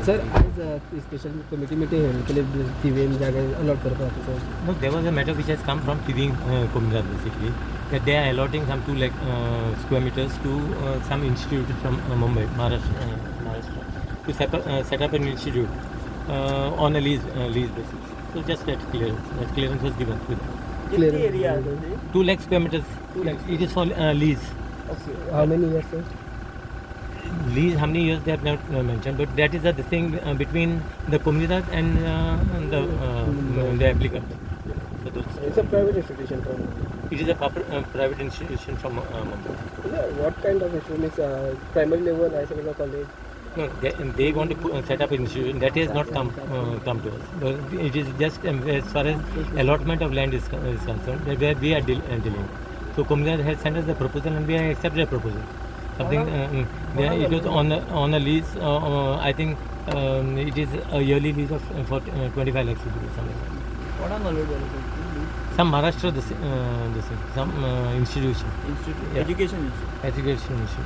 Sir आज special committee meeting है के लिए Thivim जगह अलॉट करता है sir. No, there was a matter which has come from Thivim Communidade basically, that they are allotting some 2 lakh square meters to some institute from Mumbai, Maharashtra, to set up an institute on a lease basis. So just that clearance was given to them. Clear area 2 lakh square meters. It is for lease. Okay. How many years sir? Lease, how many years they have not mentioned, but that is the thing between the Communidade and the applicant. So It's a private institution from. it is a private institution from Mumbai. Yeah, what kind of institution is primary level, high secondary college? No, they want to set up an institution that has not come to us. But it is just as far as allotment of land is concerned, where we are dealing. So Communidade has sent us the proposal and we have accepted the proposal. Something it was on a lease. I think it is a yearly lease of for 25 lakhs rupees or something. What are Allocate? Some Maharashtra, some institution. Institute. Yeah. Education institute. Education institution.